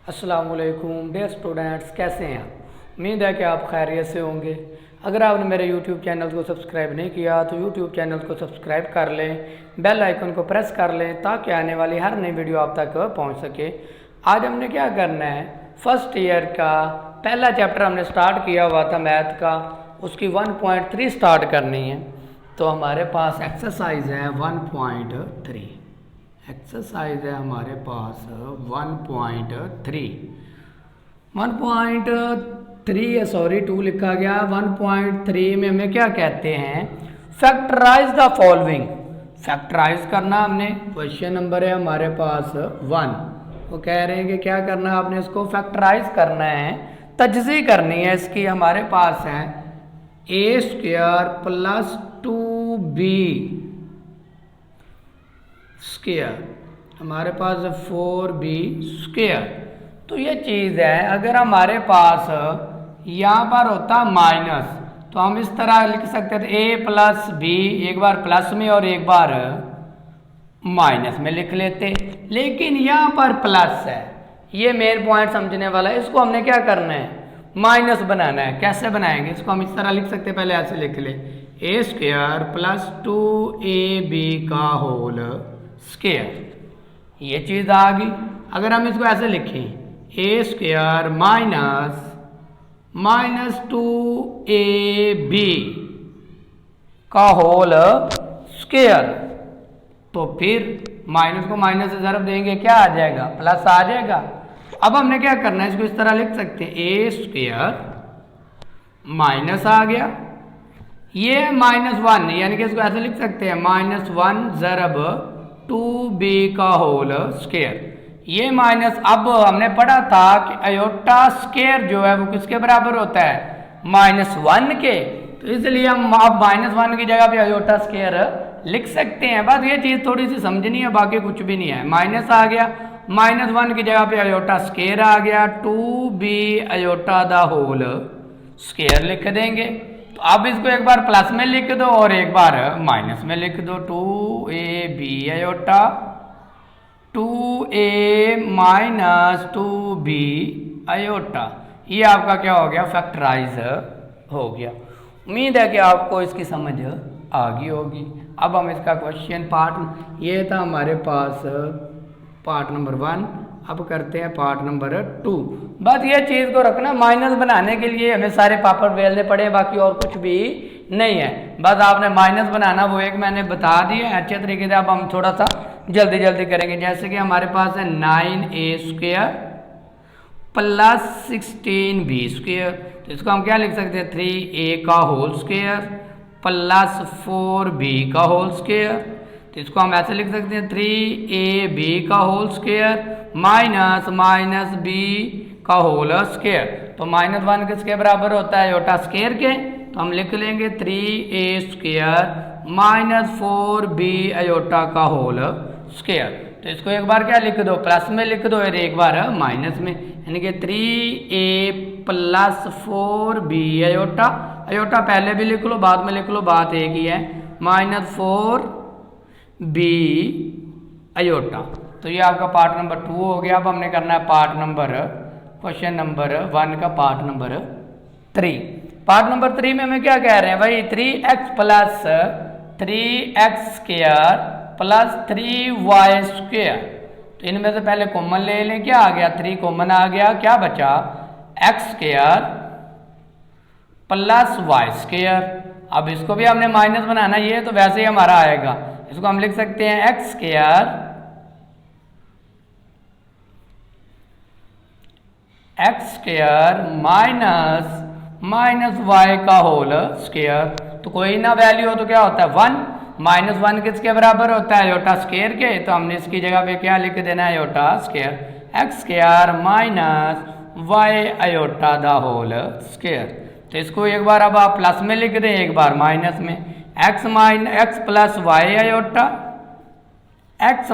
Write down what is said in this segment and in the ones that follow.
अस्सलाम वालेकुम dear students, कैसे हैं आप? उम्मीद है कि आप खैरियत से होंगे। अगर आपने मेरे YouTube चैनल को सब्सक्राइब नहीं किया तो YouTube चैनल को सब्सक्राइब कर लें, बेल आइकन को प्रेस कर लें ताकि आने वाली हर नई वीडियो आप तक पहुंच सके। आज हमने क्या करना है, फर्स्ट ईयर का पहला चैप्टर हमने स्टार्ट किया हुआ था मैथ का, उसकी 1.3 स्टार्ट करनी है। तो हमारे पास एक्सरसाइज है 1.3, एक्सरसाइज है हमारे पास 1.3 लिखा गया। 1.3 में हमें क्या कहते हैं, फैक्टराइज द फॉलोइंग। फैक्टराइज करना हमने, क्वेश्चन नंबर है हमारे पास 1। वो कह रहे हैं कि क्या करना है, आपने इसको फैक्टराइज करना है, तजज़ी करनी है इसकी। हमारे पास है a² + 2b स्क्वायर, हमारे पास 4b²। तो ये चीज़ है, अगर हमारे पास यहाँ पर होता माइनस तो हम इस तरह लिख सकते थे a + b, एक बार प्लस में और एक बार माइनस में लिख लेते। लेकिन यहाँ पर प्लस है, ये मेन पॉइंट समझने वाला है। इसको हमने क्या करना है, माइनस बनाना है। कैसे बनाएंगे इसको, हम इस तरह लिख सकते हैं, पहले ऐसे लिख ले a² + 2ab का होल स्क्वायर। ये चीज़ आ गई। अगर हम इसको ऐसे लिखें a² - 2ab का होल स्क्वायर, तो फिर माइनस को माइनस से ज़रब देंगे, क्या आ जाएगा, प्लस आ जाएगा। अब हमने क्या करना है, इसको इस तरह लिख सकते हैं a² माइनस आ गया, ये -1, यानी कि इसको ऐसे लिख सकते हैं -1 ज़रब 2b का होल स्क्वायर। ये माइनस, अब हमने पढ़ा था कि अयोटा स्क्वायर जो है वो किसके बराबर होता है, -1 के। तो इसलिए हम अब -1 की जगह पे अयोटा स्क्वायर लिख सकते हैं। बस ये चीज़ थोड़ी सी समझनी है, बाकी कुछ भी नहीं है। माइनस आ गया, -1 की जगह पे अयोटा स्क्वायर आ गया, 2b aorta the whole square लिख देंगे। तो अब इसको एक बार प्लस में लिख दो और एक बार माइनस में लिख दो, 2ab aorta 2a - 2b aorta. ये आपका क्या हो गया, फैक्टराइज हो गया। उम्मीद है कि आपको इसकी समझ आ गई होगी। अब हम इसका क्वेश्चन पार्ट, ये था हमारे पास पार्ट नंबर 1। अब करते हैं पार्ट नंबर 2। बस ये चीज़ को रखना, माइनस बनाने के लिए हमें सारे पापड़ बेलने पड़े, बाकी और कुछ भी नहीं है। बस आपने माइनस बनाना, वो एक मैंने बता दिया अच्छे तरीके से। अब हम थोड़ा सा जल्दी जल्दी करेंगे। जैसे कि हमारे पास है 9a² + 16b², तो इसको हम क्या लिख सकते हैं, 3a का होल स्क्वायर + 4b का होल स्क्वायर। तो इसको हम ऐसे लिख सकते हैं 3ab का होल स्क्वायर - -b का होल स्क्वायर। तो -1 किसके बराबर होता है, अयोटा स्क्वायर के। तो हम लिख लेंगे 3a² - 4b अयोटा का होल स्क्वायर। तो इसको एक बार क्या लिख दो, प्लस में लिख दो और एक बार माइनस में, यानी कि 3a + 4b अयोटा। अयोटा पहले भी लिख लो, बाद में लिख लो, बात एक ही है, -4b अयोटा। तो ये आपका पार्ट नंबर 2 हो गया। अब हमने करना है पार्ट नंबर, क्वेश्चन नंबर 1 का पार्ट नंबर 3। पार्ट नंबर 3 में हमें क्या कह रहे हैं भाई, 3x + 3x² + 3y²। तो इनमें से पहले कॉमन ले लें, क्या आ गया, 3 कॉमन आ गया, क्या बचा, x² + y²। अब इसको भी हमने माइनस बनाना, ये तो वैसे ही हमारा आएगा। इसको हम लिख सकते हैं x² - y का होल स्क्वायर। तो कोई ना वैल्यू हो तो क्या होता है, 1। -1 किसके बराबर होता है, अयोटा स्क्वायर के। तो हमने इसकी जगह पे क्या लिख देना है, iota square, x² - y iota the whole square. तो इसको एक बार अब आप प्लस में लिख दें, एक बार माइनस में, x + y iota, x -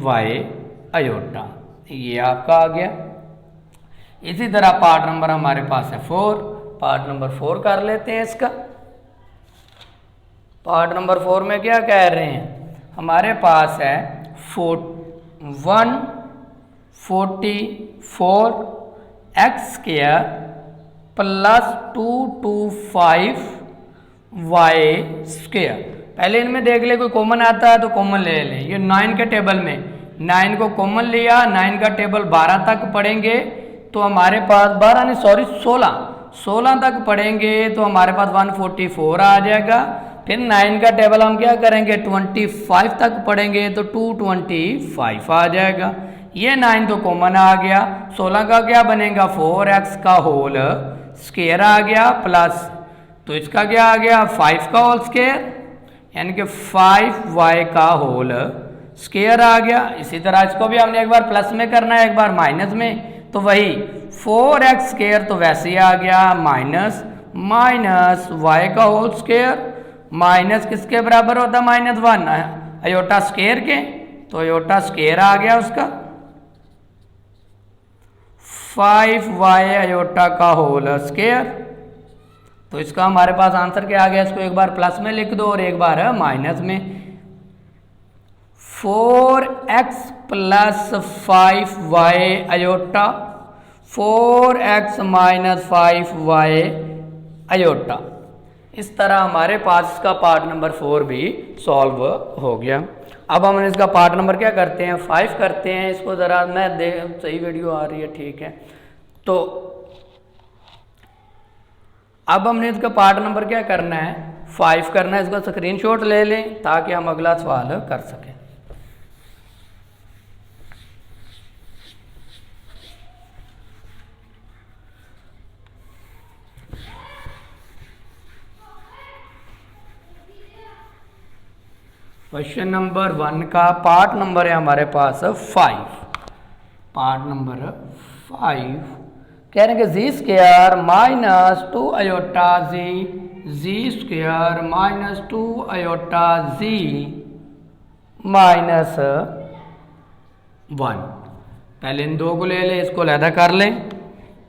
y iota. ये आपका आ गया। इसी तरह पार्ट नंबर हमारे पास है 4। पार्ट नंबर 4 कर लेते हैं इसका। पार्ट नंबर 4 में क्या कह रहे हैं, हमारे पास है 1 44 X square plus 225 Y square. पहले इनमें देख ले कोई कॉमन आता है तो कॉमन ले लें। ये 9 के टेबल में 9 को कॉमन लिया, 9 का टेबल 12 तक पढ़ेंगे तो हमारे पास 12 नहीं सॉरी 16 तक पढ़ेंगे तो हमारे पास 144 आ जाएगा। फिर 9 का टेबल हम क्या करेंगे 25 तक पढ़ेंगे तो 225 आ जाएगा। ये 9 तो कॉमन आ गया, 16 का क्या बनेगा 4x का होल स्क्वायर आ गया प्लस तो इसका क्या आ गया 5 का होल स्क्वायर यानी कि 5y का होल स्क्वायर आ गया। इसी तरह इसको भी हमने एक बार प्लस में करना है एक बार माइनस में, तो वही 4x स्क्वायर तो वैसे ही आ गया माइनस y का होल स्क्वायर माइनस किसके बराबर होता है -1 अयोटा स्क्वायर के, तो अयोटा स्क्वायर आ गया उसका 5y अयोटा का होल स्क्वायर। तो इसका हमारे पास आंसर क्या आ गया, इसको एक बार प्लस में लिख दो और एक बार है माइनस में। 4x plus 5y aorta 4x minus 5y aorta. इस तरह हमारे पास इसका पार्ट नंबर 4 भी सॉल्व हो गया। अब हम इसका पार्ट नंबर क्या करते हैं 5 करते हैं। इसको ज़रा मैं सही वीडियो आ रही है ठीक है। तो अब हमने इसका पार्ट नंबर क्या करना है 5 करना है। इसका स्क्रीनशॉट ले लें ताकि हम अगला सवाल कर सकें। क्वेश्चन नंबर 1 का पार्ट नंबर है हमारे पास 5। पार्ट नंबर 5 कह रहे हैं कि जी स्क्वायर माइनस 2 अयोटा जी स्क्वायर माइनस 2 अयोटा जी माइनस 1। पहले इन दो को ले लें, इसको अलहदा कर लें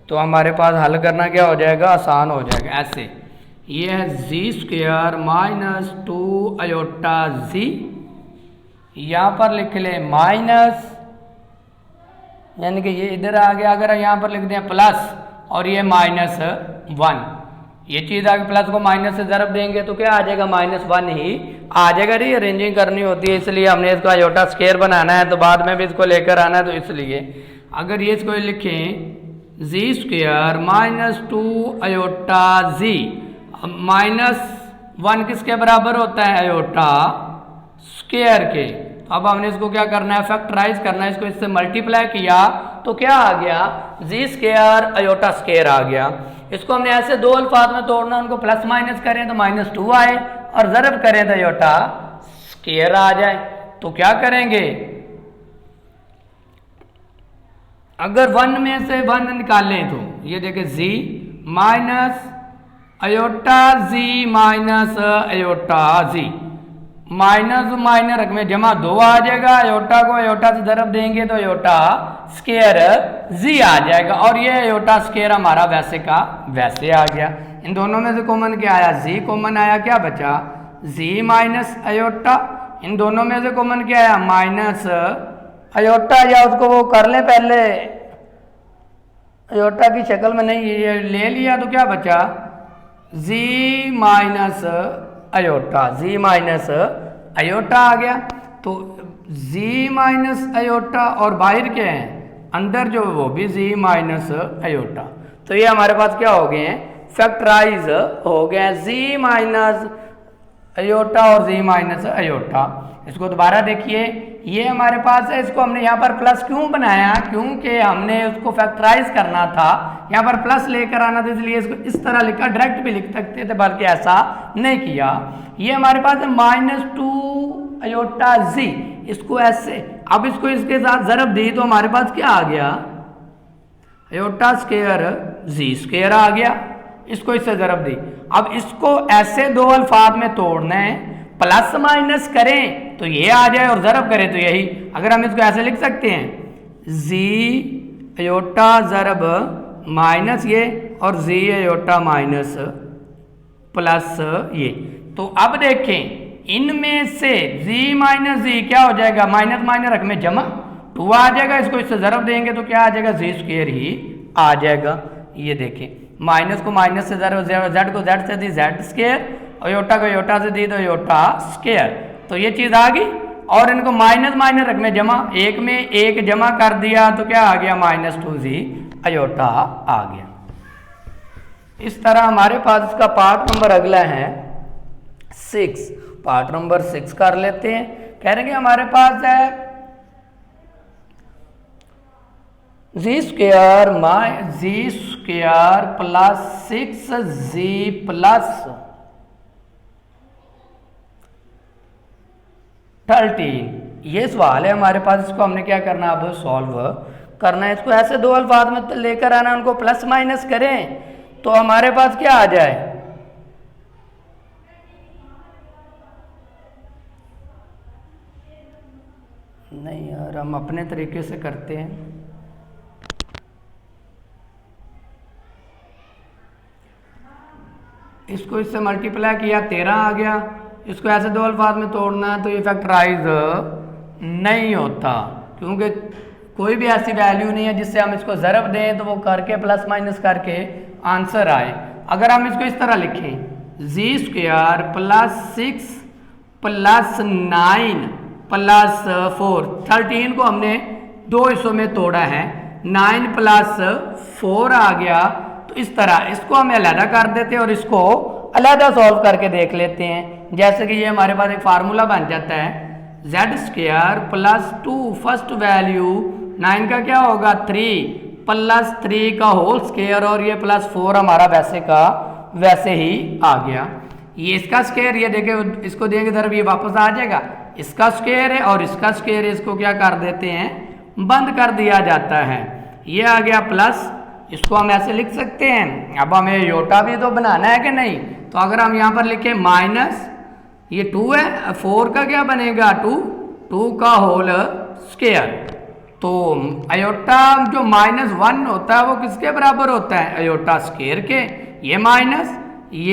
तो हमारे पास हल करना क्या हो जाएगा आसान हो जाएगा। ऐसे ये है जी स्क्वायर माइनस 2 अयोटा जी, यहाँ पर लिख लें माइनस यानी कि ये इधर आ गया। अगर यहाँ पर लिख दें प्लस और ये -1, ये चीज़ आगे प्लस को माइनस से ज़रब देंगे तो क्या आ जाएगा -1 ही आ जाएगा। रीअरेंजिंग करनी होती है इसलिए हमने इसका अयोटा स्क्वायर बनाना है तो बाद में भी इसको लेकर आना है। तो इसलिए अगर ये इसको लिखें जी स्क्वायर माइनस 2 अयोटा जी -1 किसके बराबर होता है अयोटा स्क्वायर के। अब हमने इसको क्या करना है फैक्टराइज करना है। इसको इससे मल्टीप्लाई किया तो क्या आ गया जी स्क्वायर अयोटा स्क्वायर आ गया। इसको हमने ऐसे दो अल्फाज में तोड़ना, उनको प्लस माइनस करें तो -2 आए और ज़रब करें तो अयोटा स्क्वायर आ जाए। तो क्या करेंगे अगर 1 में से 1 निकालें तो ये देखें जी माइनस अयोटा जी माइनस अयोटा जी माइनस माइनस रकम में जमा 2 आ जाएगा। अयोटा को अयोटा से ज़रब देंगे तो अयोटा स्क्वायर जी आ जाएगा और ये अयोटा स्क्वायर हमारा वैसे का वैसे आ गया। इन दोनों में से कॉमन क्या आया जी कॉमन आया, क्या बचा जी माइनस अयोटा। इन दोनों में से कॉमन क्या आया माइनस अयोटा, या उसको वो कर लें पहले अयोटा की शक्ल में नहीं ये ले लिया तो क्या बचा जी माइनस अयोटा, जी माइनस अयोटा आ गया। तो जी माइनस अयोटा और बाहर क्या है अंदर जो वो भी जी माइनस अयोटा। तो ये हमारे पास क्या हो गए हैं फैक्टराइज हो गए हैं जी माइनस अयोटा और जी माइनस अयोटा। इसको दोबारा देखिए ये हमारे पास है। इसको हमने यहाँ पर प्लस क्यों बनाया क्योंकि हमने उसको फैक्टराइज करना था, यहाँ पर प्लस लेकर आना था इसलिए इसको इस तरह लिखा। डायरेक्ट भी लिख सकते थे बल्कि ऐसा नहीं किया। ये हमारे पास है -2 अयोटा जी, इसको ऐसे अब इसको इसके साथ ज़रब दी तो हमारे पास क्या आ गया अयोटा स्क्वायर जी स्क्वायर आ गया। इसको इससे ज़रब दी। अब इसको ऐसे दो अल्फाज में तोड़ना है, प्लस माइनस करें तो ये आ जाए और ज़रब करें तो यही। अगर हम इसको ऐसे लिख सकते हैं जी अयोटा ज़रब माइनस ये और जी अयोटा माइनस प्लस ये। तो अब देखें इनमें से जी माइनस जी क्या हो जाएगा माइनस माइनस रकम में जमा 2 आ जाएगा, इसको इससे ज़रब देंगे तो क्या आ जाएगा, जी स्क्वायर ही आ जाएगा। ये देखें, माइनस को माइनस से ज़रब, जेड को जेड से दी जेड स्क्वायर और योटा को योटा से दी तो योटा स्क्वायर, तो ये चीज़ आ गई। और इनको माइनस माइनस रख में जमा, एक में एक जमा कर दिया तो क्या आ गया, -2g अयोटा आ गया। इस तरह हमारे पास इसका पार्ट नंबर अगला है 6। पार्ट नंबर 6 कर लेते हैं। कह रहे हैं हमारे पास है जी स्क्वायर प्लस 6g प्लस 13। ये सवाल है हमारे पास, इसको हमने क्या करना है, अब सॉल्व करना है। इसको ऐसे दो अल्फाज में लेकर आना, उनको प्लस माइनस करें तो हमारे पास क्या आ जाए, नहीं यार हम अपने तरीके से करते हैं। इसको इससे मल्टीप्लाई किया 13 आ गया, इसको ऐसे दो अल्फाज में तोड़ना है तो ये फैक्टराइज नहीं होता, क्योंकि कोई भी ऐसी वैल्यू नहीं है जिससे हम इसको ज़रब दें तो वो करके प्लस माइनस करके आंसर आए। अगर हम इसको इस तरह लिखें, जी स्क्वायर प्लस 6 प्लस 9 प्लस 4, 13 को हमने दो हिस्सों में तोड़ा है, 9 प्लस 4 आ गया, तो इस तरह इसको हम अलहदा कर देते हैं और इसको अलहदा सॉल्व करके देख लेते हैं। जैसे कि ये हमारे पास एक फार्मूला बन जाता है, Z square plus 2 first value 9 का क्या होगा 3 प्लस 3 का होल स्क्वायर और ये प्लस 4 हमारा वैसे का वैसे ही आ गया। ये इसका स्क्वायर, ये देखे इसको देंगे इधर भी वापस आ जाएगा, इसका स्क्वायर है और इसका स्क्वायर है, इसको क्या कर देते हैं, बंद कर दिया जाता है। ये आ गया प्लस, इसको हम ऐसे लिख सकते हैं। अब हमें योटा भी तो बनाना है कि नहीं, तो अगर हम यहाँ पर लिखें माइनस, ये 2 है, 4 का क्या बनेगा 2 का होल स्क्वायर, तो अयोटा जो -1 होता है वो किसके बराबर होता है, अयोटा स्क्वायर के। ये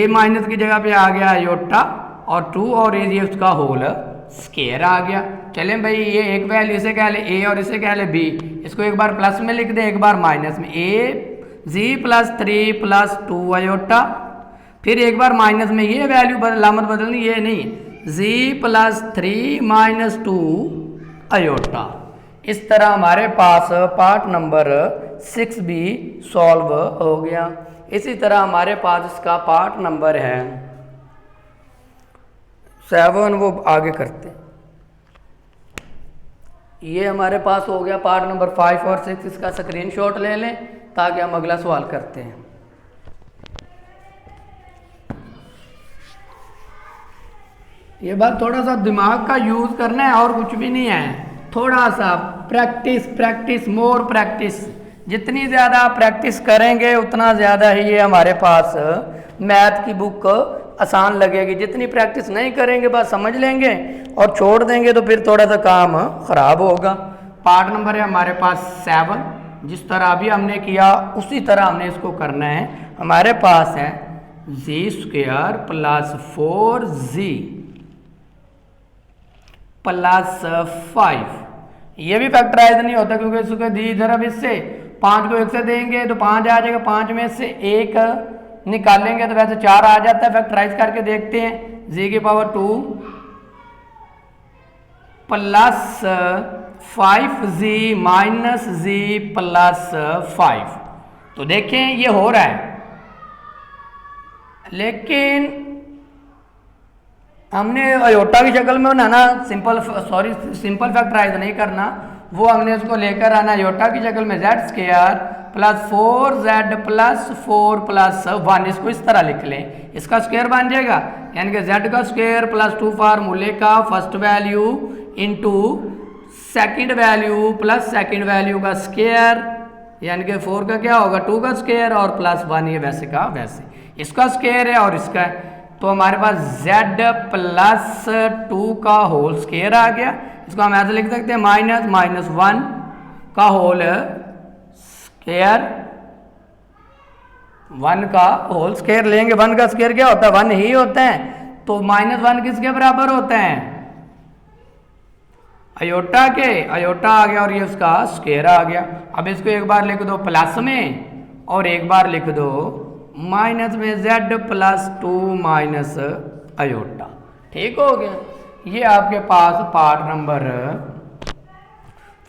माइनस की जगह पे आ गया अयोटा और 2 और ये उसका होल स्क्वायर आ गया। चलें भाई, ये एक वैल्यू इसे कह ले a और इसे कह ले b, इसको एक बार प्लस में लिख दे एक बार माइनस में, g प्लस 3 प्लस 2 अयोटा, फिर एक बार माइनस में, ये वैल्यू लामत बदलनी, ये नहीं, g प्लस 3 माइनस 2 अयोटा। इस तरह हमारे पास पार्ट नंबर 6 भी सॉल्व हो गया। इसी तरह हमारे पास इसका पार्ट नंबर है 7, वो आगे करते हैं। ये हमारे पास हो गया पार्ट नंबर 5 और 6, इसका स्क्रीनशॉट ले लें ताकि हम अगला सवाल करते हैं। ये बात थोड़ा सा दिमाग का यूज़ करना है और कुछ भी नहीं है, थोड़ा सा प्रैक्टिस मोर प्रैक्टिस, जितनी ज़्यादा प्रैक्टिस करेंगे उतना ज़्यादा ही ये हमारे पास मैथ की बुक आसान लगेगी। जितनी प्रैक्टिस नहीं करेंगे बस समझ लेंगे और छोड़ देंगे तो फिर थोड़ा सा काम ख़राब होगा। पार्ट नंबर है हमारे पास 7, जिस तरह अभी हमने किया उसी तरह हमने इसको करना है। हमारे पास है जी स्क्वायर प्लस 4g प्लस 5, ये भी फैक्टराइज नहीं होता क्योंकि इसको दी इधर, अब इससे 5 को 1 से देंगे तो 5 आ जाएगा, 5 में से 1 निकालेंगे तो वैसे 4 आ जाता है। फैक्टराइज करके देखते हैं, जी की पावर 2 प्लस 5g माइनस जी प्लस 5, तो देखें ये हो रहा है, लेकिन हमने अयोटा की शक्ल में बनाना, सिंपल फैक्टराइज नहीं करना, वो हमने इसको लेकर आना अयोटा की शक्ल में, Z square plus 4z plus 4 plus 1, इसको इस तरह लिख लें, इसका स्क्वायर बन जाएगा, यानी कि z का स्क्वायर प्लस 2 फार्मूले का first value into second value plus second value का स्क्वायर, यानी कि 4 का क्या होगा 2 का स्क्वायर और प्लस 1, ये वैसे का वैसे, इसका स्क्वायर है और इसका है, तो हमारे पास z प्लस 2 का होल स्क्वायर आ गया। इसको हम ऐसे लिख सकते हैं -1 का होल स्क्वायर, 1 का होल स्क्वायर लेंगे, 1 का स्क्वायर क्या होता है 1 ही होता है, तो -1 किसके बराबर होता है, अयोटा के अयोटा आ गया और ये उसका स्क्वायर आ गया। अब इसको एक बार लिख दो प्लस में और एक बार लिख दो माइनस में, z प्लस 2 माइनस अयोटा। ठीक हो गया। ये आपके पास पार्ट नंबर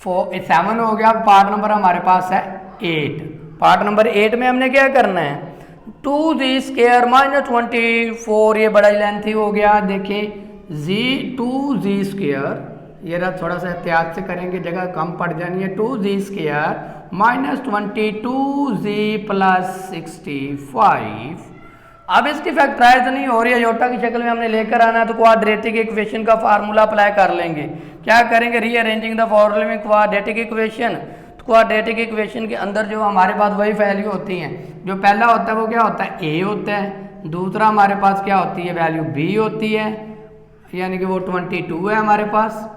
7 हो गया। अब पार्ट नंबर हमारे पास है 8। पार्ट नंबर 8 में हमने क्या करना है, 2z² माइनस 24, ये बड़ा लेंथी हो गया। देखिए 2z², ये रहा, थोड़ा सा एहतियात से करेंगे, जगह कम पड़ जानी है। 2z² minus 22z plus 65। अब इसकी फैक्टराइज नहीं हो रही है, अयोटा की शक्ल में हमने लेकर आना है, तो क्वाड्रेटिक इक्वेशन का फार्मूला अप्लाई कर लेंगे। क्या करेंगे, rearranging the formula quadratic equation. तो क्वाड्रेटिक इक्वेशन के अंदर जो हमारे पास वही वैल्यू होती हैं। जो पहला होता है वो क्या होता है, a होता है। दूसरा हमारे पास क्या होती है, वैल्यू b होती है, यानी कि वो 22 है हमारे पास,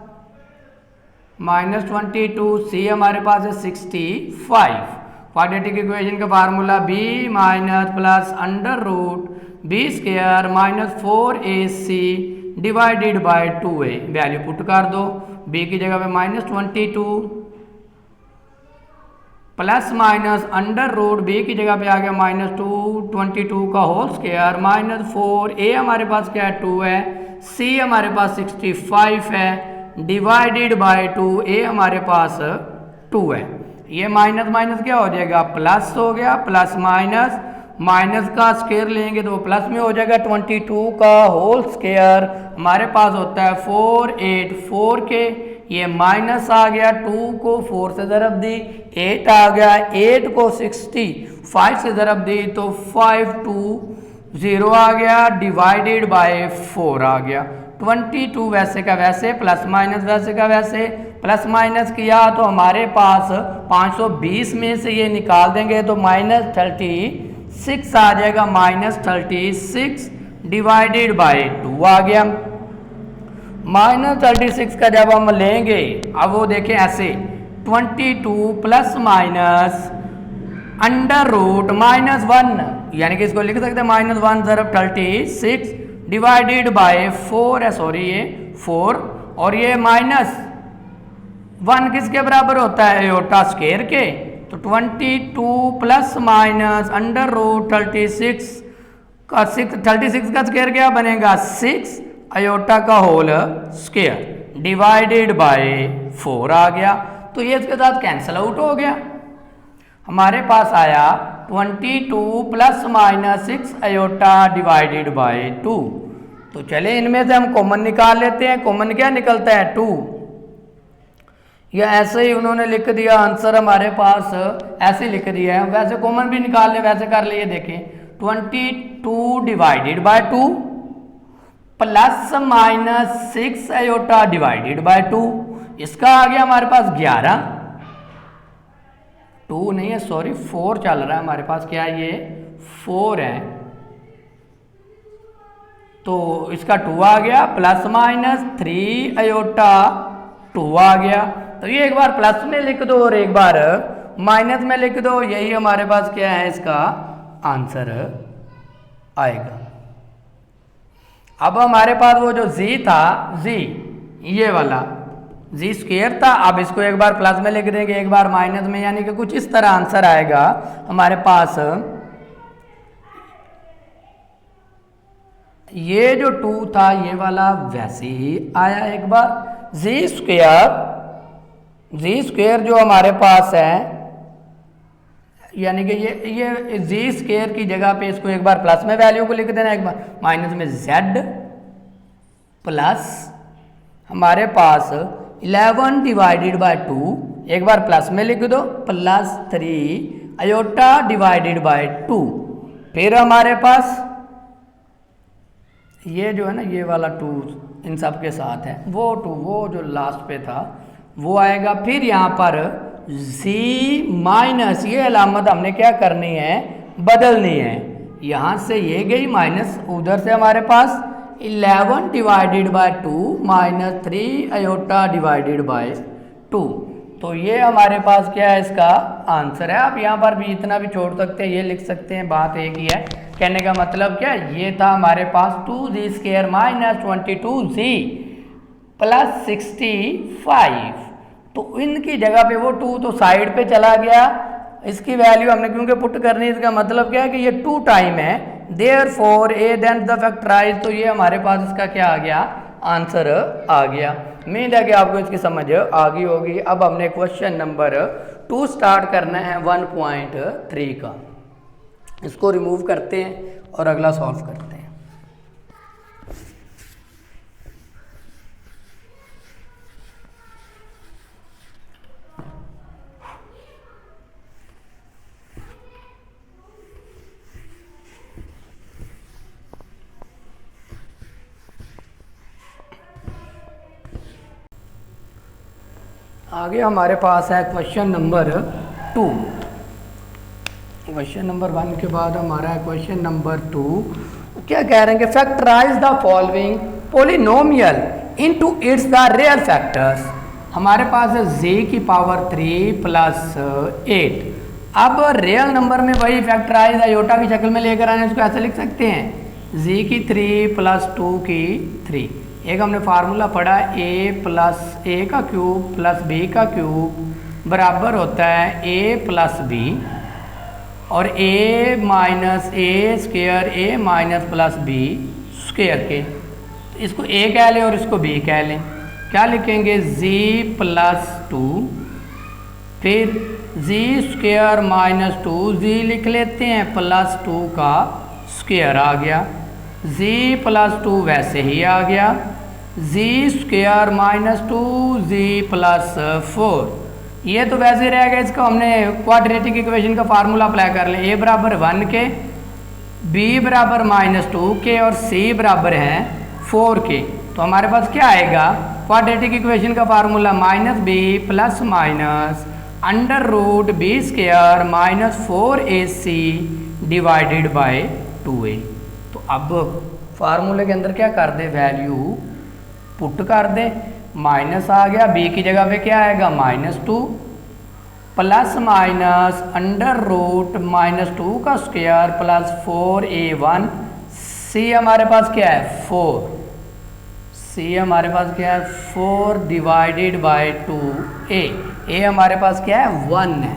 माइनस 22, c हमारे पास है 65। क्वाड्रेटिक इक्वेशन का formula b minus plus under root b² minus 4ac divided by 2a। Value put कर दो, b की जगह पे minus 22 plus minus under root b की जगह पे आ गया माइनस 22 का होल स्क्वायर माइनस 4a हमारे पास क्या है 2 है, c हमारे पास 65 है डिवाइडेड बाय 2a हमारे पास 2 है। ये माइनस माइनस क्या हो जाएगा, प्लस हो गया, प्लस माइनस, माइनस का स्क्वायर लेंगे तो वो प्लस में हो जाएगा। 22 का होल स्क्वायर हमारे पास होता है 484 के, ये माइनस आ गया, 2 को 4 से ज़रब दी, 8 आ गया, 8 को 65 से ज़रब दी तो 520 आ गया डिवाइडेड बाय 4 आ गया। 22 वैसे का वैसे, प्लस माइनस वैसे का वैसे, प्लस माइनस किया तो हमारे पास 520 में से ये निकाल देंगे तो माइनस 36 आ जाएगा, माइनस 36 डिवाइडेड बाय 2 आ गया। माइनस 36 का जब हम लेंगे, अब वो देखें ऐसे 22 plus minus under root minus 1, यानी कि इसको लिख सकते हैं माइनस 1 ज़रब 36 डिवाइडेड बाय 4 है, सॉरी ये 4, और ये माइनस 1 किसके बराबर होता है, अयोटा स्क्वायर के। तो 22 प्लस माइनस अंडर रूट 36 का 36 का स्क्वायर क्या बनेगा 6 अयोटा का होल स्क्वायर डिवाइडेड बाय 4 आ गया। तो ये इसके साथ कैंसिल आउट हो गया। हमारे पास आया 22 plus minus 6 iota divided by 2। तो चले इनमें से हम कॉमन निकाल लेते हैं। कॉमन क्या निकलता है 2, या ऐसे ही उन्होंने लिख दिया आंसर हमारे पास ऐसे लिख दिया है। वैसे कॉमन भी निकाल ले, वैसे कर लिए, देखें 22 divided by 2 plus minus 6 iota divided by 2, इसका आ गया हमारे पास 11, 2 नहीं है सॉरी 4 चल रहा है हमारे पास, क्या ये 4 है, तो इसका 2 आ गया, प्लस माइनस 3 अयोटा 2 आ गया। तो ये एक बार प्लस में लिख दो और एक बार माइनस में लिख दो, यही हमारे पास क्या है इसका आंसर आएगा। अब हमारे पास वो जो z था, z ये वाला z स्क्वायर था, अब इसको एक बार प्लस में लिख देंगे एक बार माइनस में, यानी कि कुछ इस तरह आंसर आएगा हमारे पास। ये जो 2 था ये वाला वैसे ही आया एक बार। z स्क्वायर जो हमारे पास है, यानी कि ये z स्क्वायर की जगह पे इसको एक बार प्लस में वैल्यू को लिख देना, एक बार माइनस में z प्लस हमारे पास 11 डिवाइडेड बाय 2, एक बार प्लस में लिख दो, प्लस 3 अयोटा डिवाइडेड बाय 2। फिर हमारे पास ये जो है ना ये वाला 2 इन सब के साथ है, वो 2 वो जो लास्ट पे था वो आएगा। फिर यहाँ पर z माइनस, ये अलामत हमने क्या करनी है, बदलनी है। यहाँ से ये गई माइनस, उधर से हमारे पास 11 divided by 2 minus 3 iota divided by 2। तो ये हमारे पास क्या है इसका आंसर है। आप यहाँ पर भी इतना भी छोड़ सकते हैं, ये लिख सकते हैं, बात एक ही है। कहने का मतलब क्या, ये था हमारे पास 2z² माइनस 22z +65, तो इनकी जगह पे वो 2 तो साइड पे चला गया, इसकी वैल्यू हमने क्योंकि पुट करनी है, इसका मतलब क्या है कि ये 2 टाइम है, therefore a then the factorise, तो ये हमारे पास इसका क्या आ गया, आंसर आ गया। उम्मीद है कि आपको इसकी समझ आ गई होगी। अब हमने क्वेश्चन नंबर 2 स्टार्ट करना है 1.3 का, इसको रिमूव करते हैं और अगला सॉल्व करते हैं। आगे हमारे पास है क्वेश्चन नंबर 2। क्वेश्चन नंबर 1 के बाद हमारा है क्वेश्चन नंबर 2। क्या कह रहे हैं कि factorise the following polynomial into its the real factors. हमारे पास है z की पावर 3 प्लस 8। अब रियल नंबर में वही फैक्टराइज आयोटा की शक्ल में लेकर आने, इसको ऐसे लिख सकते हैं z की 3 प्लस 2 की 3। एक हमने फार्मूला पढ़ा a प्लस ए का क्यूब प्लस b का क्यूब बराबर होता है a प्लस b, और a minus A square a minus plus b square के। इसको a कह लें और इसको b कह लें। क्या लिखेंगे, z प्लस 2, फिर z स्क्वायर माइनस 2, z लिख लेते हैं प्लस 2 का स्क्वायर आ गया, z प्लस 2 वैसे ही आ गया, z square minus 2 z plus 4, ये तो वैसे रह गया। इसको हमने क्वाड्रेटिक इक्वेशन का फार्मूला अप्लाई कर लें, a बराबर 1 के, b बराबर -2 के और c बराबर है 4 के। तो हमारे पास क्या आएगा, क्वाड्रेटिक इक्वेशन का formula -b plus minus under root b square minus 4ac divided by 2a। तो अब फार्मूले के अंदर क्या कर दे, वैल्यू पुट कर दे, माइनस आ गया, b की जगह पे क्या आएगा -2 प्लस माइनस अंडर रूट -2 का स्क्वायर प्लस 4a1, c हमारे पास क्या है 4, c हमारे पास क्या है 4 डिवाइडेड बाय 2a, a हमारे पास क्या है 1 है।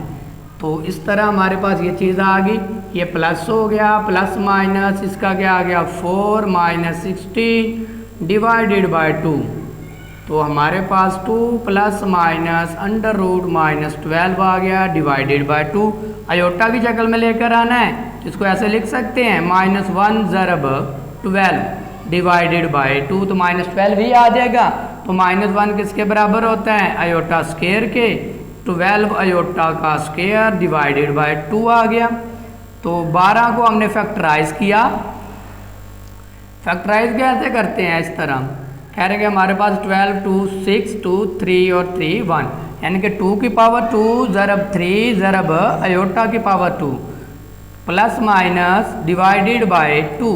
तो इस तरह हमारे पास ये चीज़ आ गई, ये प्लस हो गया, प्लस माइनस इसका क्या आ गया 4 माइनस 16 डिवाइडेड बाय 2। तो हमारे पास 2 प्लस माइनस अंडर रूट -12 आ गया डिवाइडेड बाय 2। अयोटा की शक्ल में लेकर आना है, इसको ऐसे लिख सकते हैं -1 ज़रब 12 डिवाइडेड बाय 2, तो -12 ही आ जाएगा। तो -1 किसके बराबर होता है, अयोटा स्क्वायर के, 12 अयोटा का स्क्वायर डिवाइडेड बाय 2 आ गया। तो 12 को हमने फैक्टराइज किया। फैक्टराइज कैसे करते हैं, इस तरह कह रहे हैं कि हमारे पास 12 2 6 2 3 और 3 1, यानी कि 2 की पावर 2 ज़रब 3 ज़रब अयोटा की power 2 plus minus divided by 2।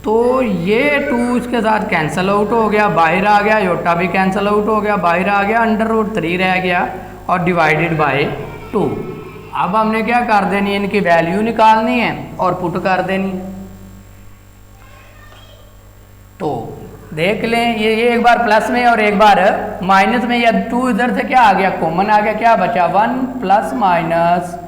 तो ये 2 इसके साथ कैंसिल आउट हो गया, बाहर आ गया, अयोटा भी कैंसिल आउट हो गया, बाहर आ गया, अंडर रूट 3 रह गया और डिवाइडेड बाय 2। अब हमने क्या कर देनी है, इनकी वैल्यू निकालनी है और पुट कर देनी। तो देख लें, ये एक बार प्लस में और एक बार माइनस में, या 2 इधर से क्या आ गया, कॉमन आ गया, क्या बचा 1 plus minus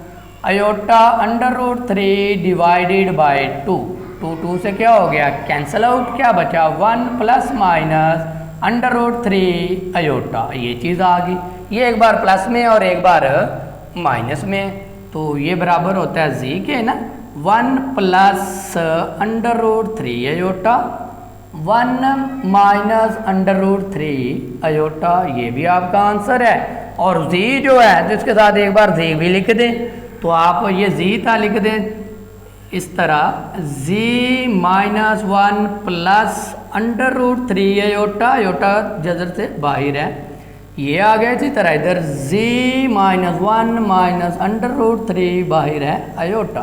iota under root 3 divided by 2। 2 से क्या हो गया, कैंसिल आउट, क्या बचा 1 plus minus under root 3 iota, ये चीज़ आ गई। ये एक बार प्लस में और एक बार माइनस में, तो ये बराबर होता है जी के ना 1 plus under root 3 iota 1 minus under root 3 iota, ये भी आपका आंसर है। और जी जो है तो इसके साथ एक बार जी भी लिख दें, तो आप ये जी था लिख दें इस तरह, जी -1 plus under root 3 iota, iota जजर से बाहर है, ये आ गया। इसी तरह इधर z -1 माइनस अंडर रूट 3 बाहर है अयोटा।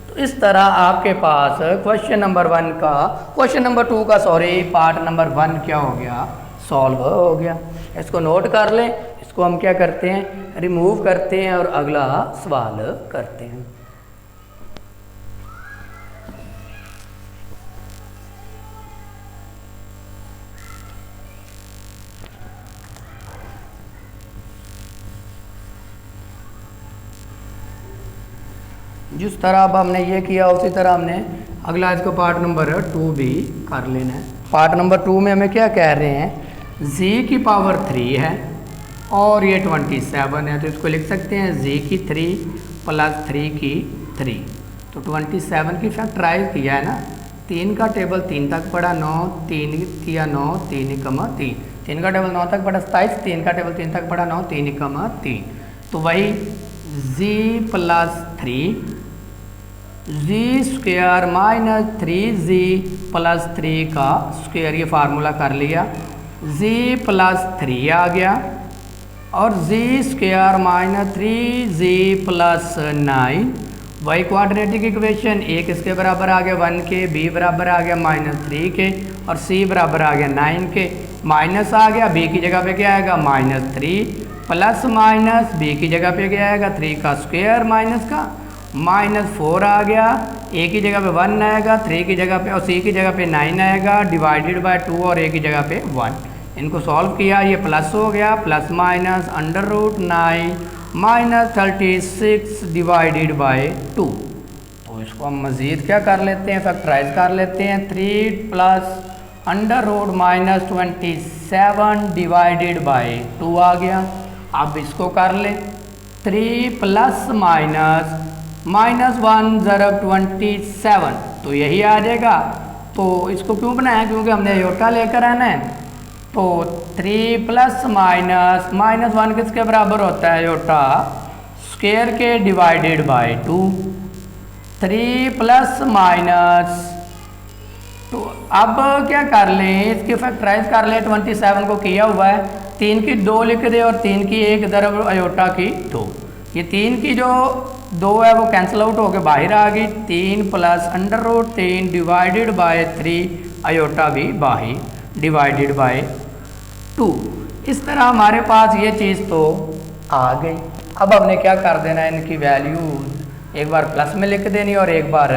तो इस तरह आपके पास क्वेश्चन नंबर 1 का, क्वेश्चन नंबर 2 का सॉरी पार्ट नंबर 1 क्या हो गया, सॉल्व हो गया। इसको नोट कर लें, इसको हम क्या करते हैं, रिमूव करते हैं और अगला सवाल करते हैं। जिस तरह अब हमने ये किया उसी तरह हमने अगला इसको पार्ट नंबर 2 भी कर लेना है। पार्ट नंबर 2 में हमें क्या कह रहे हैं, z की पावर 3 है और ये 27 है, तो इसको लिख सकते हैं z की 3 प्लस 3 की 3। तो 27 की फैक्टराइज किया है ना, 3 का टेबल 3 तक पड़ा 9, 3 किया 9, 3 कमा 3, 3 का टेबल 9 तक पड़ा 27, 3 का टेबल 3 तक पड़ा 9, 3 कमा 3। तो वही z plus 3 z square minus 3z plus 3 का स्क्वायर, ये फार्मूला कर लिया, z प्लस 3 आ गया और z square minus 3z plus 9, वही क्वाड्रेटिक इक्वेशन, एक इसके बराबर आ गया 1 के, b बराबर आ गया -3 के और c बराबर आ गया 9 के, माइनस आ गया, b की जगह पे क्या आएगा -3 प्लस माइनस b की जगह पे क्या आएगा 3 का स्क्वायर माइनस का -4 आ गया, a की जगह पे 1 आएगा, 3 की जगह पे और c की जगह पे 9 आएगा, डिवाइडेड बाय 2 और a की जगह पे 1। इनको सॉल्व किया, ये प्लस हो गया, plus minus √9 minus 36 divided by 2। तो इसको हम मज़ीद क्या कर लेते हैं, फैक्टराइज कर लेते हैं, 3 प्लस √27 डिवाइडेड बाय 2 आ गया। अब इसको कर ले, 3 प्लस माइनस 1 ज़रब 27, तो यही आ जाएगा। तो इसको क्यों बनाया, क्योंकि हमने आयोटा लेकर आना है। तो 3 प्लस माइनस 1 किसके बराबर होता है, आयोटा स्क्वायर के डिवाइडेड बाय 2, 3 प्लस माइनस। तो अब क्या कर लें, इसकी फैक्टराइज कर लें, 27 को किया हुआ है, 3 की 2 लिख दे और 3 की 1 ज़रब आयोटा की 2, ये 3 की जो 2 है वो कैंसिल आउट होकर बाहर आ गई, 3 प्लस √3 डिवाइडेड बाय 3 आयोटा भी बाहर डिवाइडेड बाय 2। इस तरह हमारे पास ये चीज़ तो आ गई। अब हमने क्या कर देना है, इनकी वैल्यूज एक बार प्लस में लिख देनी और एक बार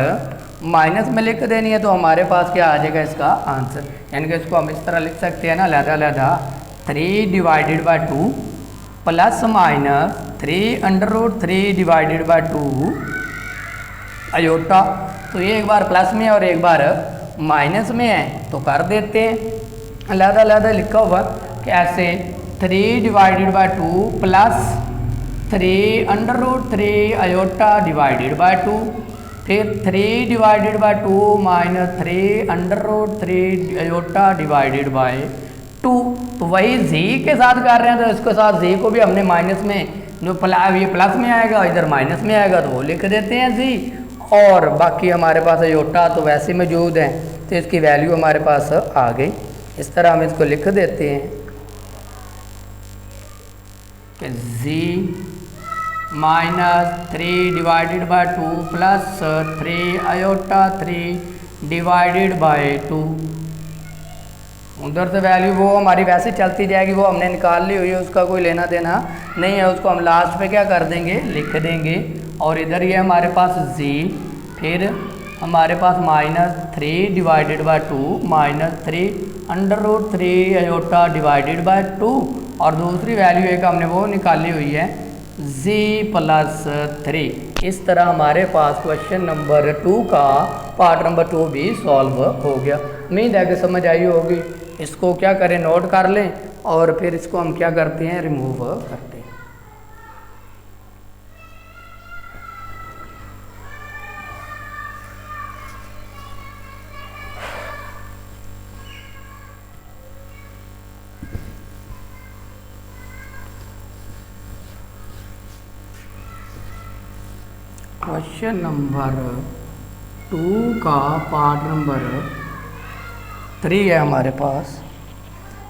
माइनस में लिख देनी है, तो हमारे पास क्या आ जाएगा इसका आंसर। यानी कि इसको हम इस तरह लिख सकते हैं ना, लहदा 3 divided by 2 plus minus 3 √3 divided by 2 iota. तो ये एक बार प्लस में और एक बार माइनस में है, तो कर देते हैं, अलग लिखा हुआ कैसे, 3 divided by 2 plus 3 √3 iota divided by 2, फिर 3 divided by 2 minus 3 √3 iota divided by 2। तो वही z के साथ कर रहे हैं, तो इसके साथ z को भी हमने माइनस में, जो ये प्लस में आएगा इधर माइनस में आएगा, तो वो लिख देते हैं z। और बाकी हमारे पास आयोटा तो वैसे मौजूद है, तो इसकी वैल्यू हमारे पास आ गई। इस तरह हम इसको लिख देते हैं कि z minus 3 divided by 2 plus 3 iota 3 divided by 2। उधर से वैल्यू वो हमारी वैसे चलती जाएगी, वो हमने निकाल ली हुई है, उसका कोई लेना देना नहीं है, उसको हम लास्ट पे क्या कर देंगे, लिख देंगे। और इधर ये हमारे पास z, फिर हमारे पास -3 divided by 2 -3 √3 iota divided by 2, और दूसरी वैल्यू एक हमने वो निकाली हुई है z प्लस 3। इस तरह हमारे पास क्वेश्चन नंबर 2 का पार्ट नंबर 2 भी सॉल्व हो गया। उम्मीद है कि समझ आई होगी। इसको क्या करें, नोट कर लें और फिर इसको हम क्या करते हैं, रिमूव करते हैं। क्वेश्चन नंबर 2 का पार्ट नंबर 3 है हमारे पास।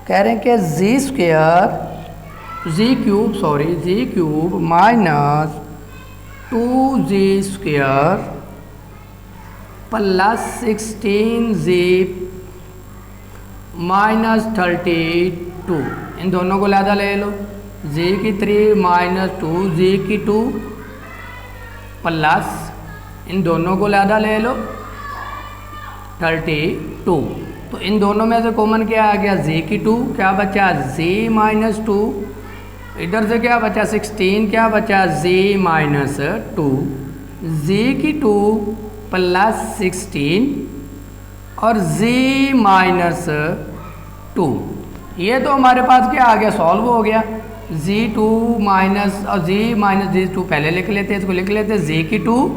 कह रहे हैं कि z cube minus 2z square plus 16z minus 32, इन दोनों को लहदा ले लो, z की 3 माइनस 2z की 2 प्लस इन दोनों को लहदा ले लो 32। तो इन दोनों में से कॉमन क्या आ गया, z की 2, क्या बचा z माइनस 2, इधर से क्या बचा 16, क्या बचा z माइनस 2 z² प्लस 16 और z माइनस 2। ये तो हमारे पास क्या आ गया, सॉल्व हो गया। z2 माइनस और z माइनस z2 पहले लिख लेते हैं, इसको लिख लेते हैं z²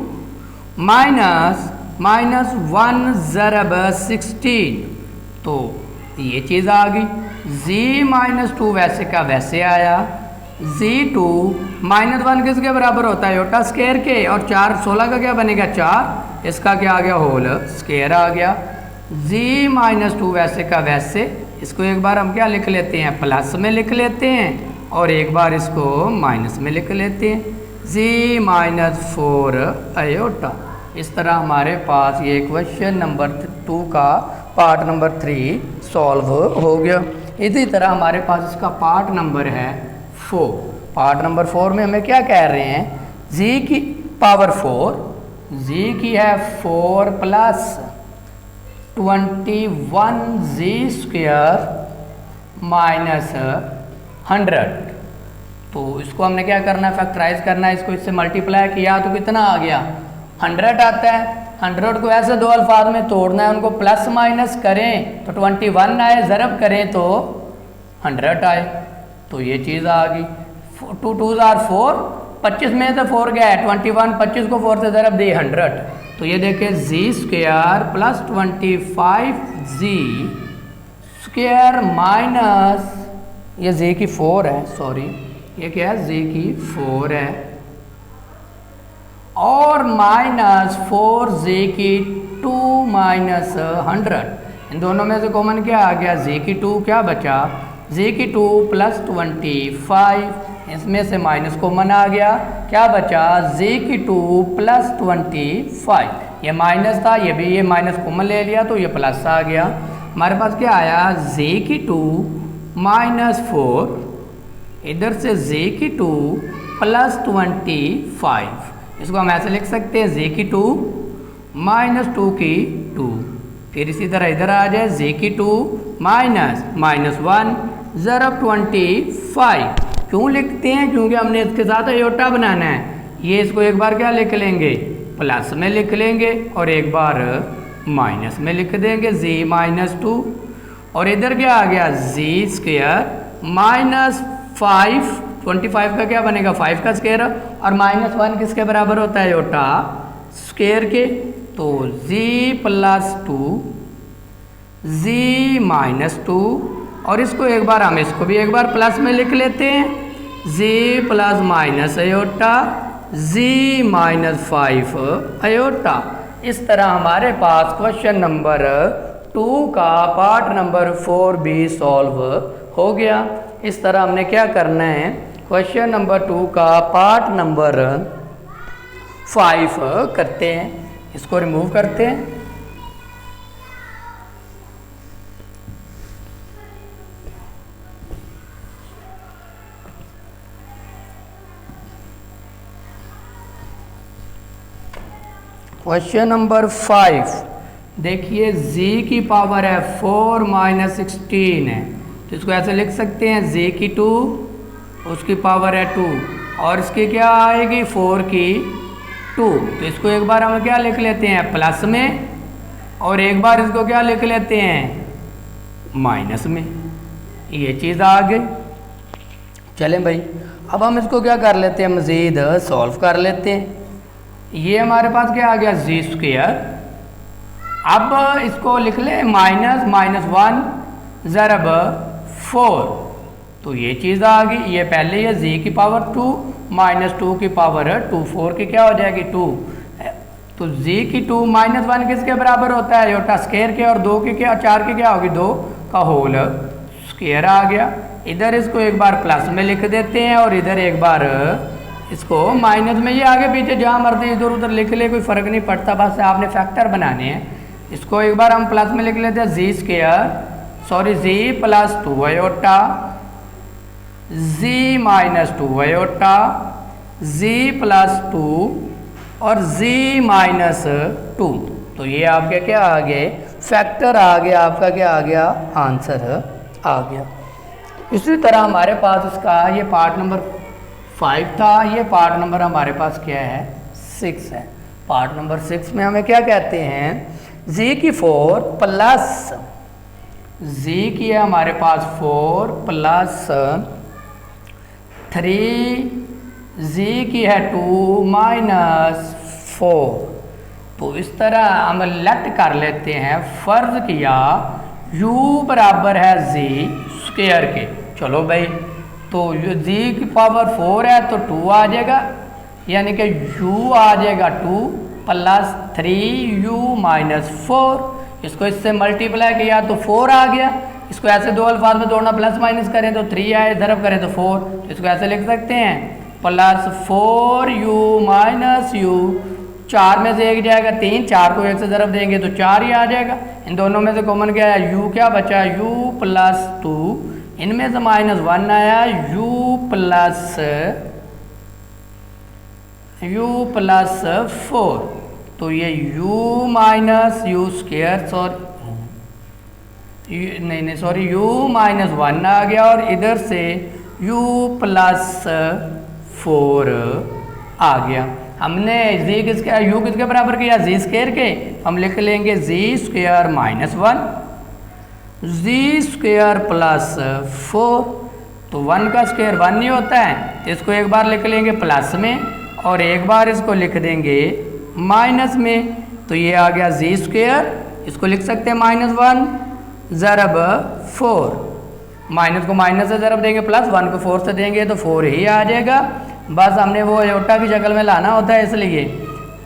माइनस माइनस 1 ज़रब 16, तो ये चीज़ आ गई। z माइनस 2 वैसे का वैसे आया, z2 माइनस 1 किसके बराबर होता है, योटा स्क्वायर के, और 4 16 का क्या बनेगा 4, इसका क्या आ गया होल स्क्वायर आ गया। z माइनस 2 वैसे का वैसे, इसको एक बार हम क्या लिख लेते हैं, प्लस में लिख लेते हैं, और एक बार इसको माइनस में लिख लेते हैं, z माइनस 4 आयोटा। इस तरह हमारे पास ये क्वेश्चन नंबर 2 का पार्ट नंबर 3 सॉल्व हो गया। इसी तरह हमारे पास इसका पार्ट नंबर है 4। पार्ट नंबर 4 में हमें क्या कह रहे हैं, z की पावर 4, z की है 4 प्लस 21z² माइनस 100। तो इसको हमने क्या करना है, फैक्टराइज करना है। इसको इससे मल्टीप्लाई किया तो कितना आ गया, 100 आता है। 100 को ऐसे दो अल्फाज में तोड़ना है, उनको प्लस माइनस करें तो 21 आए, ज़रब करें तो 100 आए। तो ये चीज़ आ गई। 2 2 आर 4, 25 में से 4 गया है 21, 25 को 4 से ज़रब दी 100। तो ये देखें z² प्लस 25z² माइनस, ये z की 4 है, सॉरी ये क्या है, z की 4 है, और माइनस 4z² माइनस 100। इन दोनों में से कॉमन क्या आ गया, z² क्या बचा, z² प्लस 25, इसमें से माइनस कॉमन आ गया, क्या बचा z² प्लस 25। ये माइनस था, ये भी ये माइनस कॉमन ले लिया तो ये प्लस आ गया। हमारे पास क्या आया, z² माइनस 4, इधर से z² प्लस 25। इसको हम ऐसे लिख सकते हैं, z² माइनस 2 की 2। फिर इसी तरह इधर आ जाए, z² माइनस माइनस 1 ज़रब 25। क्यों लिखते हैं, क्योंकि हमने इसके साथ अयोटा बनाना है। ये इसको एक बार क्या लिख लेंगे, प्लस में लिख लेंगे, और एक बार माइनस में लिख देंगे, z माइनस 2, और इधर क्या आ गया, z² माइनस 5, 25 का क्या बनेगा 5 का स्क्वायर, और माइनस 1 किसके बराबर होता है, योटा स्क्वायर के। तो z प्लस 2, z माइनस 2, और इसको एक बार हम इसको भी एक बार प्लस में लिख लेते हैं, z plus minus iota z minus 5 iota. इस तरह हमारे पास क्वेश्चन नंबर 2 का पार्ट नंबर 4 भी सॉल्व हो गया। इस तरह हमने क्या करना है, क्वेश्चन नंबर 2 का पार्ट नंबर 5 करते हैं। इसको रिमूव करते हैं। क्वेश्चन नंबर 5 देखिए, z की पावर है 4 माइनस 16 है, तो इसको ऐसे लिख सकते हैं, z² उसकी पावर है 2, और इसकी क्या आएगी 4 की 2। तो इसको एक बार हम क्या लिख लेते हैं, प्लस में, और एक बार इसको क्या लिख लेते हैं, माइनस में। ये चीज़ आ गई। चलें भाई, अब हम इसको क्या कर लेते हैं, मज़ीद सॉल्व कर लेते हैं। ये हमारे पास क्या आ गया, z²। अब इसको लिख ले माइनस माइनस 1 ज़रब 4, तो ये चीज़ आ गई। ये पहले ये z की पावर 2 माइनस 2 की पावर 2, 4 की क्या हो जाएगी 2। तो z की 2 माइनस 1 किसके बराबर होता है, योटा स्क्वायर के, और 2 की क्या, 4 की क्या होगी 2 का होल स्क्वायर आ गया। इधर इसको एक बार प्लस में लिख देते हैं, और इधर एक बार इसको माइनस में। ये आगे पीछे जहाँ मर्जी इधर उधर लिख ले, कोई फ़र्क नहीं पड़ता, बस आपने फैक्टर बनाने हैं। इसको एक बार हम प्लस में लिख लेते हैं, z plus 2 iota z minus 2 iota z plus 2 और z माइनस 2। तो ये आपके क्या आ गए, फैक्टर आ गया, आपका क्या आ गया, आंसर आ गया। इसी तरह हमारे पास इसका ये पार्ट नंबर 5 था, ये पार्ट नंबर हमारे पास क्या है 6 है। पार्ट नंबर 6 में हमें क्या कहते हैं, जी की 4 प्लस जी की है हमारे पास 4 प्लस 3 जी की है 2 माइनस 4। तो इस तरह हम लेट कर लेते हैं, फर्ज किया u बराबर है जी स्क्वायर के। चलो भाई, तो जी की पावर 4 है तो 2 आ जाएगा, यानी कि u आ जाएगा 2 प्लस 3u माइनस 4। इसको इससे मल्टीप्लाई किया तो 4 आ गया। इसको ऐसे दो अल्फाज में तोड़ना, प्लस माइनस करें तो 3 आए, ज़रब करें तो 4। तो इसको ऐसे लिख सकते हैं प्लस 4u माइनस u, 4 में से एक जाएगा 3, 4 को 1 से ज़रब देंगे तो 4 ही आ जाएगा। इन दोनों में से कॉमन क्या है, u क्या बचा, u प्लस 2, इनमें से माइनस 1 आया, u प्लस 4। तो ये u minus u square sorry u minus 1 आ गया, और इधर से u प्लस 4 आ गया। हमने जी किसके u किसके बराबर किया, जी स्क्वायर के। हम लिख लेंगे जी स्क्वायर माइनस 1 जी स्क्वायर प्लस 4। तो 1 का स्क्वायर 1 नहीं होता है, तो इसको एक बार लिख लेंगे प्लस में और एक बार इसको लिख देंगे माइनस में। तो ये आ गया जी स्क्वायर, इसको लिख सकते हैं माइनस 1 ज़रब 4। माइनस को माइनस से ज़रब देंगे, प्लस 1 को 4 से देंगे तो 4 ही आ जाएगा। बस हमने वो अयोटा की शक्ल में लाना होता है इसलिए।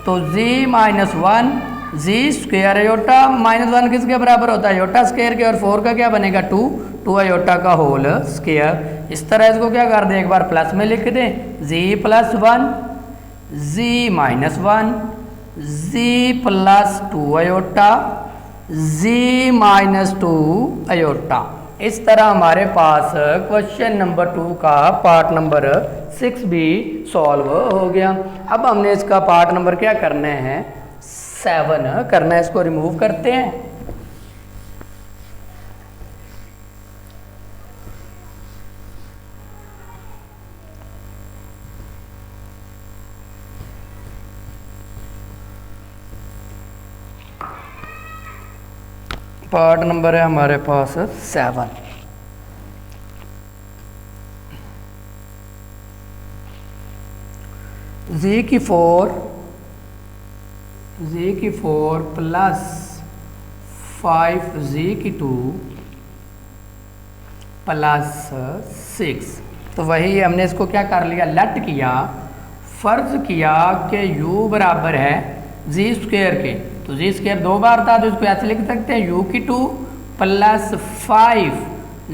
तो जी माइनस 1 जी स्क्वायर अयोटा माइनस 1 किसके बराबर होता है, अयोटा स्क्वायर के, और 4 का क्या बनेगा 2 अयोटा का होल स्क्वायर। इस तरह इसको क्या कर दें, एक बार प्लस में लिख दें, जी प्लस 1 जी माइनस 1 जी प्लस 2 अयोटा जी माइनस 2 अयोटा। इस तरह हमारे पास क्वेश्चन नंबर 2 का पार्ट नंबर 6 भी सॉल्व हो गया। अब हमने इसका पार्ट नंबर क्या करना है, 7 करना है। इसको रिमूव करते हैं। पार्ट नंबर है हमारे पास 7। जी की 4 प्लस 5 जी की 2 प्लस 6। तो वही हमने इसको क्या कर लिया, लेट किया, फर्ज किया कि u बराबर है जी स्क्वायर के। तो जी स्क्वायर 2 बार था तो इसको ऐसे लिख सकते हैं u की 2 प्लस 5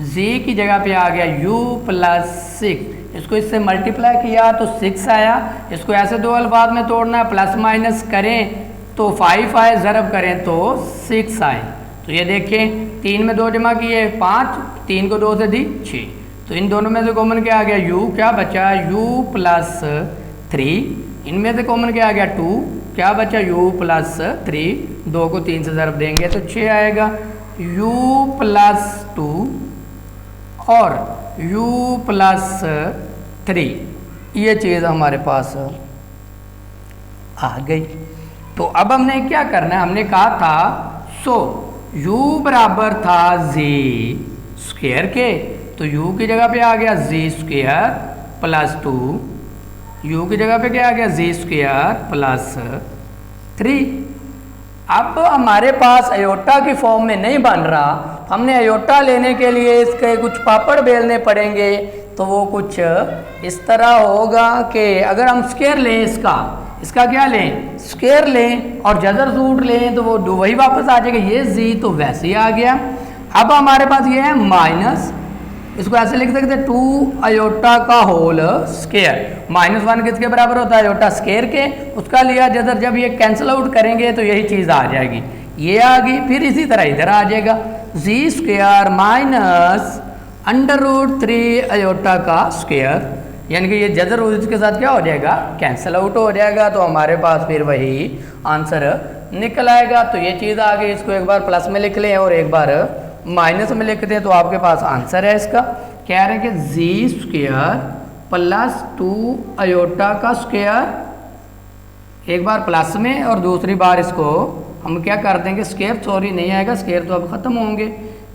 जी की जगह पे आ गया u प्लस 6। इसको इससे मल्टीप्लाई किया तो 6 आया। इसको ऐसे दो अल्फाज में तोड़ना है, प्लस माइनस करें तो 5 आए, ज़रब करें तो 6 आए। तो ये देखें 3 में 2 जमा किए 5, 3 को 2 से दी 6। तो इन दोनों में से कॉमन क्या आ गया, u क्या बचा u प्लस 3। इनमें से कॉमन क्या आ गया 2, क्या बचा u प्लस 3। 2 को 3 से ज़रब देंगे तो 6 आएगा। u प्लस 2 और u प्लस 3, ये चीज़ हमारे पास आ गई। तो अब हमने क्या करना है, हमने कहा था u बराबर था जी स्क्वायर के। तो u की जगह पे आ गया जी स्क्वायर प्लस 2, u की जगह पे क्या आ गया जी स्क्वायर प्लस 3। अब हमारे पास अयोटा की फॉर्म में नहीं बन रहा, हमने अयोटा लेने के लिए इसके कुछ पापड़ बेलने पड़ेंगे। तो वो कुछ इस तरह होगा कि अगर हम स्क्वायर लें, इसका क्या लें, स्क्वायर लें और जजर रूट लें तो वो वही वापस आ जाएगा, ये जी तो वैसे ही आ गया। अब हमारे पास ये है माइनस, इसको ऐसे लिख सकते हैं 2 अयोटा का होल स्क्वायर। -1 किसके बराबर होता है, अयोटा स्क्वायर के। उसका लिया जदर, जब ये कैंसिल आउट करेंगे तो यही चीज़ आ जाएगी, ये आ गई। फिर इसी तरह इधर आ जाएगा जी स्क्वायर माइनस √3 अयोटा का स्क्वायर, यानी कि ये जदर इसके साथ क्या हो जाएगा, कैंसिल आउट हो जाएगा। तो हमारे पास फिर वही आंसर निकल आएगा। तो ये चीज़ आ गई। इसको एक बार प्लस में लिख लें और एक बार माइनस में लिख दें तो आपके पास आंसर है इसका। कह रहे हैं कि जी स्क्वायर प्लस 2 अयोटा का स्क्वायर, एक बार प्लस में और दूसरी बार इसको हम क्या कर देंगे, स्क्वायर सॉरी नहीं आएगा, स्क्वायर तो अब ख़त्म होंगे,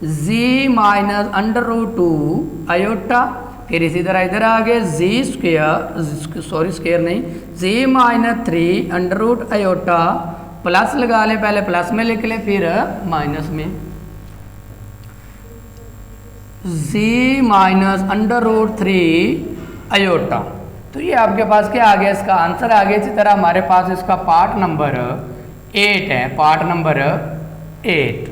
जी माइनस अंडर रूट 2 आयोटा, फिर इसी तरह इधर आ गए जी स्क्वायर सॉरी स्क्वायर नहीं, जी minus 3 under root iota, plus लगा ले, पहले प्लस में लिख ले फिर माइनस में, जी माइनस अंडर रूट 3 आयोटा। तो ये आपके पास क्या आ गया, इसका आंसर आ गया। इसी तरह हमारे पास इसका पार्ट नंबर 8 है, पार्ट नंबर 8।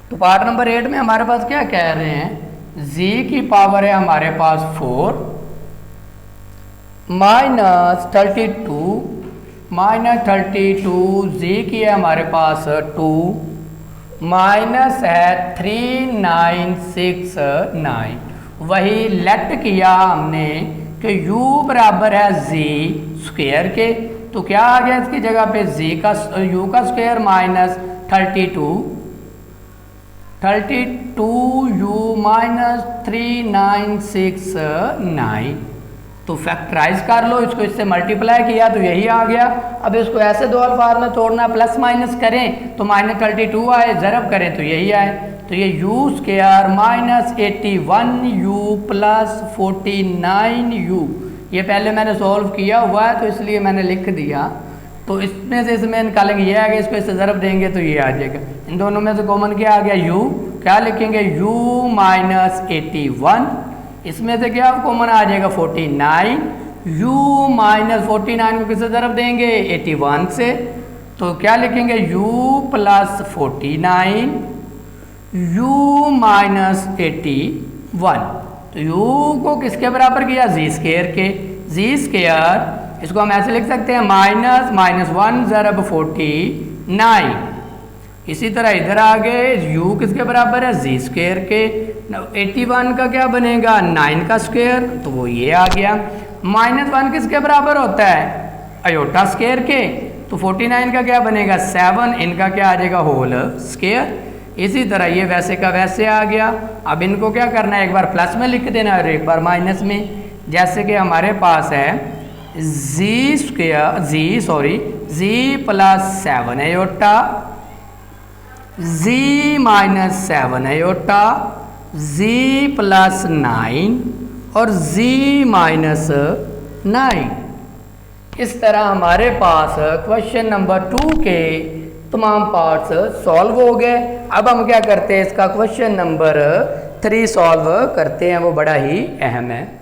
तो पार्ट नंबर 8 में हमारे पास क्या कह रहे हैं, z की पावर है हमारे पास 4 माइनस 32 z की है हमारे पास 2 माइनस है 3969। वही लेट किया हमने कि u बराबर है z स्क्वायर के, तो क्या आ गया इसकी जगह पे z का u का स्क्वायर माइनस 32u माइनस 3969। तो फैक्टराइज कर लो इसको, इससे मल्टीप्लाई किया तो यही आ गया। अब इसको ऐसे दो अल्फाज में तोड़ना, प्लस माइनस करें तो माइनस 32 आए, ज़रब करें तो यही आए। तो ये u square minus 81u plus 49u, ये पहले मैंने सॉल्व किया हुआ है तो इसलिए मैंने लिख दिया। तो इसमें से इसमें निकालेंगे, ये आ गया, इसको इससे ज़रब देंगे तो ये आ जाएगा। इन दोनों में से कॉमन क्या आ गया, u, क्या लिखेंगे u माइनस 81, इसमें से क्या कॉमन आ जाएगा 49, u माइनस 49 को किससे ज़रब देंगे 81 से, तो क्या लिखेंगे u प्लस 49 u माइनस 81। तो u को किसके बराबर किया, जी स्क्वायर के, जी स्क्वायर इसको हम ऐसे लिख सकते हैं माइनस 1 ज़रब 49। इसी तरह इधर आ गए u किसके बराबर है, जी स्क्वायर के, 81 का क्या बनेगा 9 का स्क्वायर, तो वो ये आ गया। -1 किसके बराबर होता है, आयोटा स्क्वायर के, तो 49 का क्या बनेगा 7, इनका क्या आ जाएगा होल स्क्वायर। इसी तरह ये वैसे का वैसे आ गया। अब इनको क्या करना है, एक बार प्लस में लिख देना और एक बार माइनस में। जैसे कि हमारे पास है जी प्लस 7 आयोटा, जी माइनस 7 आयोटा, जी प्लस 9 और जी माइनस 9। इस तरह हमारे पास क्वेश्चन नंबर 2 के तमाम पार्ट्स सॉल्व हो गए। अब हम क्या करते हैं, इसका क्वेश्चन नंबर 3 सॉल्व करते हैं, वो बड़ा ही अहम है।